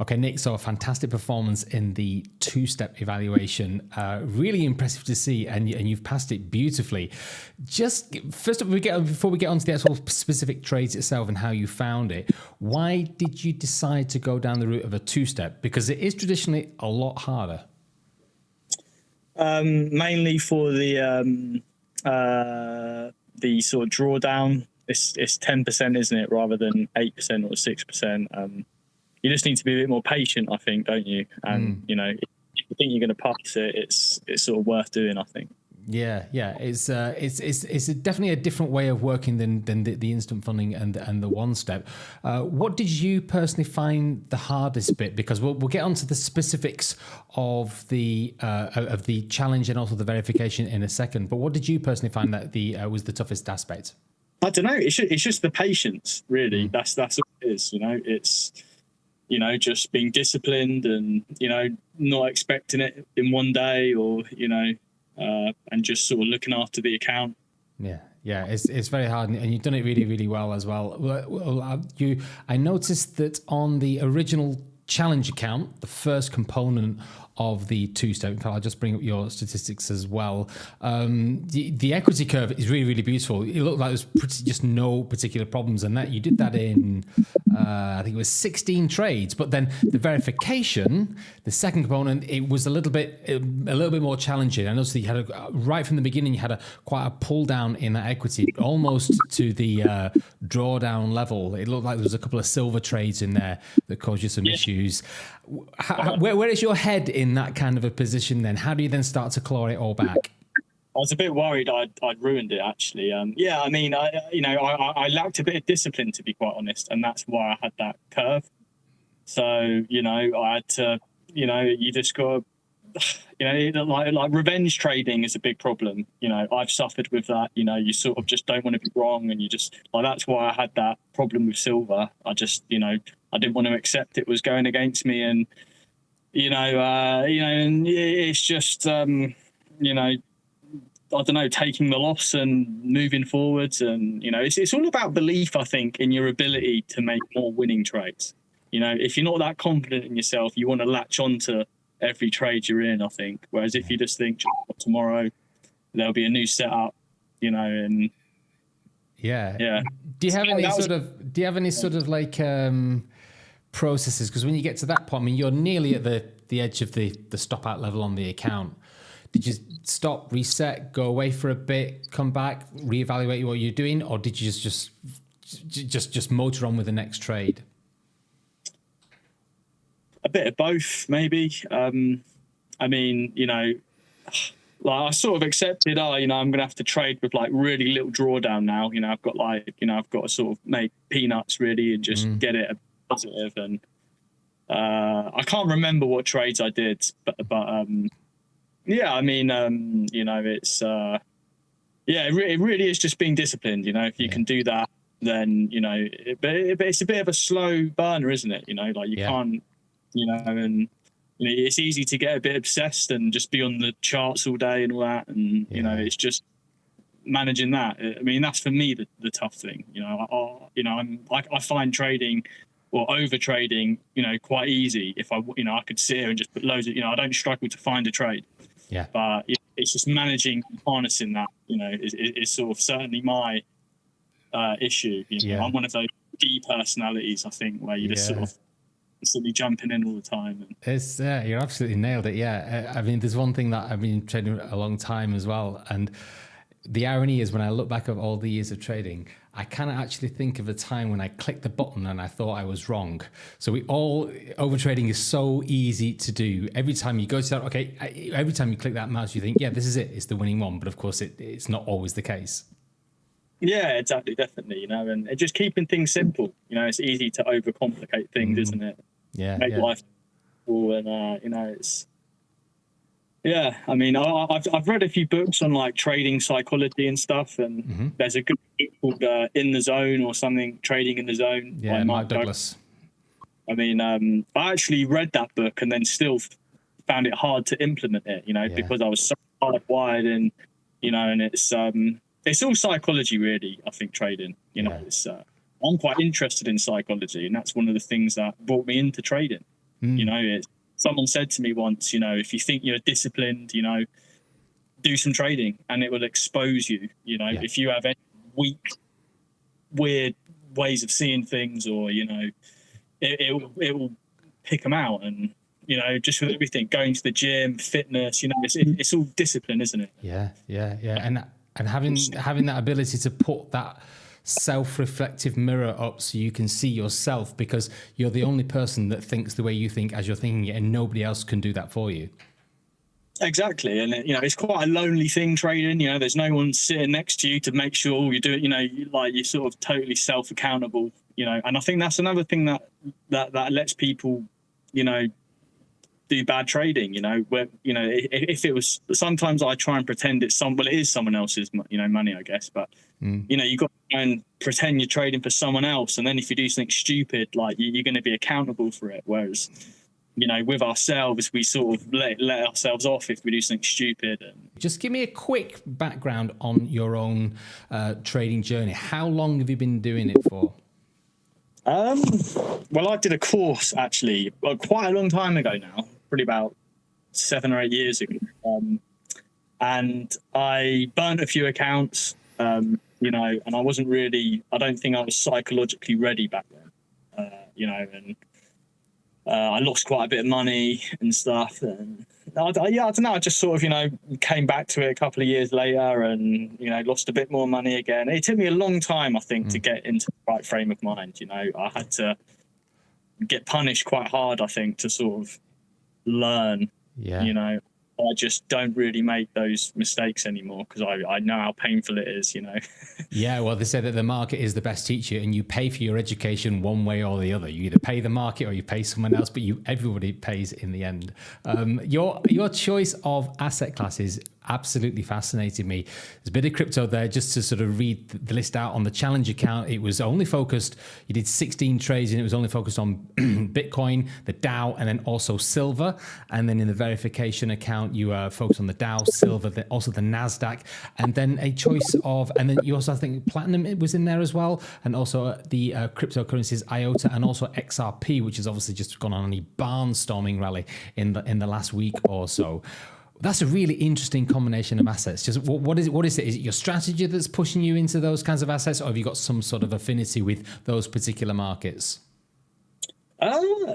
Okay, Nick, so a fantastic performance in the two-step evaluation. Really impressive to see, and you've passed it beautifully. Just first, before we get onto the actual specific trades itself and how you found it, why did you decide to go down the route of a two-step? Because it is traditionally a lot harder. Mainly for the sort of drawdown. It's 10%, isn't it, rather than 8% or 6%. You just need to be a bit more patient, I think, don't you? And you know, if you think you're going to pass it, it's sort of worth doing, I think. Yeah, it's definitely a different way of working than the instant funding and the one step. What did you personally find the hardest bit? Because we'll get onto the specifics of the challenge and also the verification in a second. But what did you personally find that was the toughest aspect? I don't know. It's just the patience, really. That's all it is. You know, it's just being disciplined and not expecting it in one day, or and just sort of looking after the account. Yeah, it's very hard, and you've done it really, really well as well. I noticed that on the original challenge account, the first component of the two-step, in fact, I'll just bring up your statistics as well. The equity curve is really, really beautiful. It looked like there was just no particular problems, and that you did that in I think it was 16 trades. But then the verification, the second component, it was a little bit more challenging. I noticed that you had right from the beginning, you had quite a pull down in that equity, almost to the drawdown level. It looked like there was a couple of silver trades in there that caused you some issues. Where is your head in that kind of a position then? How do you then start to claw it all back? I was a bit worried I'd ruined it, actually. I mean, I lacked a bit of discipline, to be quite honest, and that's why I had that curve. So, I had to, you just got to, like revenge trading is a big problem. I've suffered with that. You sort of just don't want to be wrong, and you just that's why I had that problem with silver. I just, I didn't want to accept it was going against me, and and it's just I don't know, taking the loss and moving forwards, and it's all about belief, I think, in your ability to make more winning trades. If you're not that confident in yourself, you want to latch on to every trade you're in, I think. Whereas if you just think tomorrow there'll be a new setup, and yeah. Do you have any sort of like processes? Because when you get to that point, I mean, you're nearly at the edge of the stop out level on the account. Did you stop, reset, go away for a bit, come back, reevaluate what you're doing, or did you just motor on with the next trade? A bit of both, maybe. I mean, like I sort of accepted, I'm going to have to trade with like really little drawdown now. I've got I've got to sort of make peanuts really and just get it positive. And I can't remember what trades I did, but yeah, I mean, it's it really is just being disciplined. If you can do that, then but it's a bit of a slow burner, isn't it? Like you can't, and it's easy to get a bit obsessed and just be on the charts all day and all that, and it's just managing that. I mean, that's for me the tough thing. I find trading or over trading, quite easy. If I could sit here and just put loads of, I don't struggle to find a trade. Yeah. But it's just managing, harnessing that, is sort of certainly my issue. I'm one of those D personalities, I think, where you just sort of constantly jumping in all the time. It's you're absolutely nailed it. Yeah. I mean, there's one thing that I've been trading a long time as well, and the irony is when I look back at all the years of trading, I can't actually think of a time when I clicked the button and I thought I was wrong. So overtrading is so easy to do. Every time you go to that, every time you click that mouse, you think, yeah, this is it. It's the winning one. But of course, it's not always the case. Yeah, exactly. Definitely. And just keeping things simple. It's easy to overcomplicate things, isn't it? Yeah. Make life simple, and, it's... Yeah, I mean, I've read a few books on like trading psychology and stuff, and there's a good book called "In the Zone" or something, "Trading in the Zone" by Mark Douglas. I mean, I actually read that book and then still found it hard to implement it, because I was so hardwired, and and it's all psychology, really. I think trading, it's I'm quite interested in psychology, and that's one of the things that brought me into trading. You know, someone said to me once, you know, if you think you're disciplined, you know, do some trading and it will expose you. You know, if you have any weak, weird ways of seeing things, or, you know, it will pick them out. And, you know, just with everything, going to the gym, fitness, you know, it's all discipline, isn't it? Yeah. And having that ability to put that self-reflective mirror up so you can see yourself, because you're the only person that thinks the way you think as you're thinking it, and nobody else can do that for you. Exactly. And, you know, it's quite a lonely thing, trading. You know, there's no one sitting next to you to make sure you're doing, you know, you're sort of totally self-accountable, you know. And I think that's another thing that lets people, you know, do bad trading, you know, where, you know, if it was, sometimes I try and pretend it's it is someone else's, you know, money, I guess. But, you know, you've got to try and pretend you're trading for someone else. And then if you do something stupid, like, you're going to be accountable for it. Whereas, you know, with ourselves, we sort of let ourselves off if we do something stupid. Just give me a quick background on your own trading journey. How long have you been doing it for? Well, I did a course actually quite a long time ago now, probably about 7 or 8 years ago. And I burnt a few accounts, you know, and I don't think I was psychologically ready back then, you know, and I lost quite a bit of money and stuff. And I don't know. I just sort of, you know, came back to it a couple of years later and, you know, lost a bit more money again. It took me a long time, I think, to get into the right frame of mind. You know, I had to get punished quite hard, I think, to sort of learn, you know. I just don't really make those mistakes anymore because I know how painful it is, you know. Yeah, well, they say that the market is the best teacher, and you pay for your education one way or the other. You either pay the market or you pay someone else, but everybody pays in the end. Your choice of asset classes absolutely fascinated me. There's a bit of crypto there. Just to sort of read the list out, on the challenge account, it was only focused, you did 16 trades and it was only focused on Bitcoin, the Dow, and then also silver. And then in the verification account, you focused on the Dow, silver, also the NASDAQ, and then a choice of, and then you also, I think platinum was in there as well, and also the cryptocurrencies IOTA and also XRP, which has obviously just gone on a barnstorming rally in the last week or so. That's a really interesting combination of assets. Just what is it? Is it your strategy that's pushing you into those kinds of assets, or have you got some sort of affinity with those particular markets?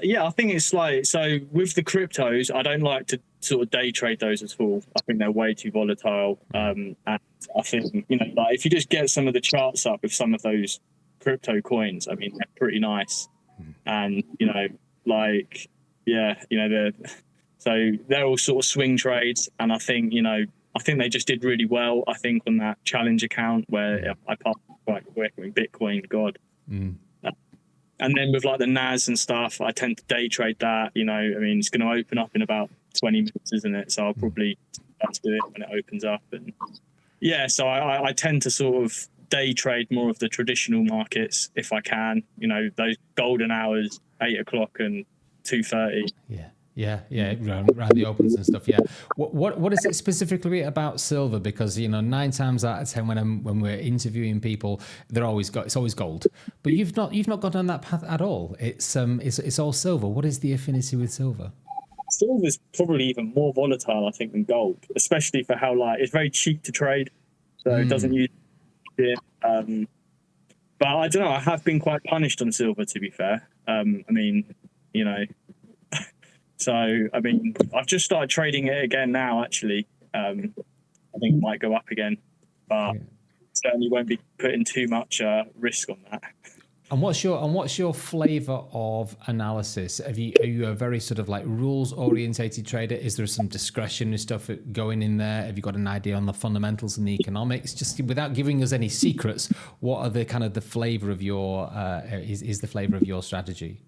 Yeah, I think it's like, so with the cryptos, I don't like to sort of day trade those at all. I think they're way too volatile. And I think, you know, like if you just get some of the charts up with some of those crypto coins, I mean, they're pretty nice. And, you know, like, yeah, you know, they're all sort of swing trades. And I think, you know, they just did really well, I think, on that challenge account where I passed quite quick. I mean, Bitcoin, God. And then with like the NAS and stuff, I tend to day trade that, you know. I mean, it's going to open up in about 20 minutes, isn't it? So I'll probably start to do it when it opens up. And yeah, so I tend to sort of day trade more of the traditional markets if I can, you know, those golden hours, 8 o'clock and 2:30. Yeah, around the opens and stuff. Yeah, what is it specifically about silver? Because, you know, 9 times out of 10 when we're interviewing people, it's always gold. But you've not gone down that path at all. It's all silver. What is the affinity with silver? Silver's probably even more volatile, I think, than gold, especially for how, like, it's very cheap to trade, so it doesn't use it. But I don't know. I have been quite punished on silver, to be fair. I mean, you know. So, I mean, I've just started trading it again now, actually. I think it might go up again, but certainly won't be putting too much risk on that. And what's your flavor of analysis? Are you a very sort of like rules orientated trader? Is there some discretionary stuff going in there? Have you got an idea on the fundamentals and the economics? Just without giving us any secrets, what are the kind of the flavor of your is the flavor of your strategy?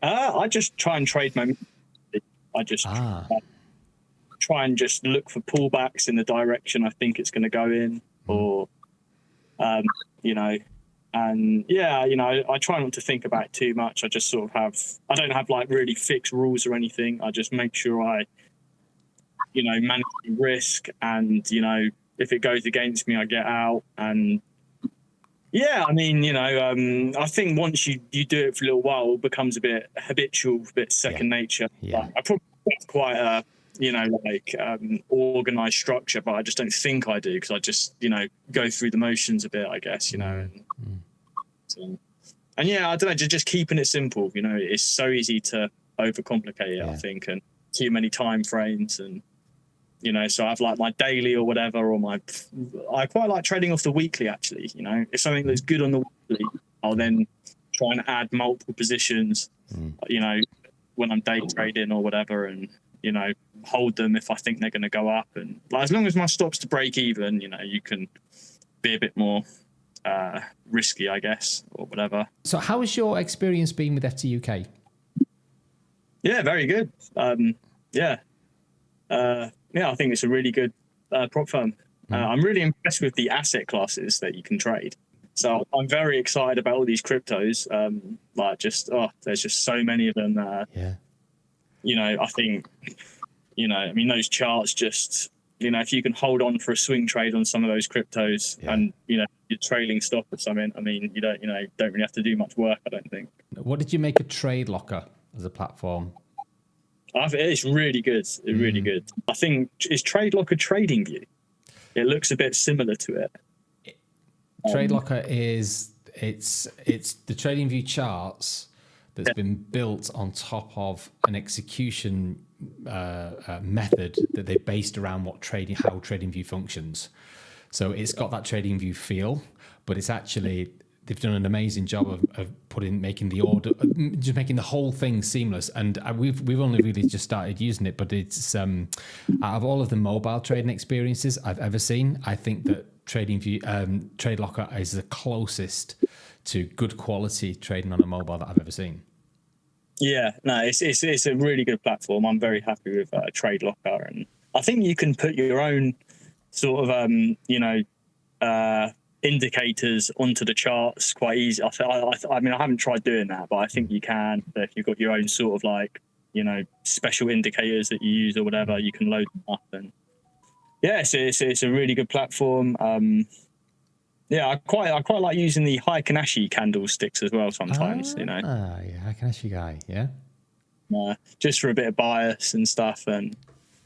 I just try and trade momentum. I just try and just look for pullbacks in the direction I think it's going to go in, or, you know, and yeah, you know, I try not to think about it too much. I just sort of I don't have like really fixed rules or anything. I just make sure I, you know, manage the risk, and, you know, if it goes against me, I get out, and Yeah, I mean, I think once you do it for a little while, it becomes a bit habitual, a bit second nature. Yeah. Like, I probably have quite a, organized structure, but I just don't think I do, because I just, go through the motions a bit, I guess, and yeah, I don't know, just keeping it simple, it's so easy to overcomplicate it, I think, and too many time frames, and so I have like my daily or whatever, or I quite like trading off the weekly, actually. If something looks good on the weekly, I'll then try and add multiple positions, when I'm day trading or whatever, and, hold them if I think they're going to go up. And like, as long as my stop's to break even, you can be a bit more risky, I guess, or whatever. So how has your experience been with FTUK? Yeah, very good. I think it's a really good prop firm. I'm really impressed with the asset classes that you can trade. So I'm very excited about all these cryptos. There's just so many of them. I think, those charts just, if you can hold on for a swing trade on some of those cryptos, and, you're trailing stop or something, you don't really have to do much work, I don't think. What did you make of Trade Locker as a platform? It's really good. It's really good. I think, is Trade Locker TradingView? It looks a bit similar to it. Trade Locker it's the TradingView charts that's been built on top of an execution method that they based around how TradingView functions. So it's got that TradingView feel, but it's actually, they've done an amazing job of making the order, just making the whole thing seamless. And we've only really just started using it, but it's out of all of the mobile trading experiences I've ever seen, I think that TradingView, Trade Locker is the closest to good quality trading on a mobile that I've ever seen. Yeah, no, it's a really good platform. I'm very happy with Trade Locker, and I think you can put your own sort of indicators onto the charts quite easy. I mean, I haven't tried doing that, but I think you can. If you've got your own sort of special indicators that you use or whatever, you can load them up. And yeah, it's a really good platform. I quite like using the Heikin-Ashi candlesticks as well sometimes. Heikin-Ashi guy, yeah. Just for a bit of bias and stuff, and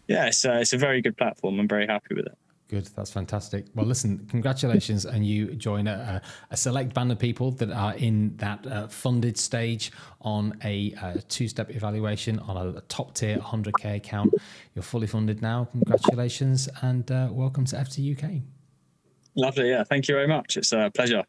yeah, it's a very good platform. I'm very happy with it. Good, that's fantastic. Well, listen, congratulations, and you join a select band of people that are in that funded stage on a two-step evaluation on a top tier 100k account. You're fully funded now. Congratulations, and welcome to FTUK. Lovely, yeah. Thank you very much. It's a pleasure.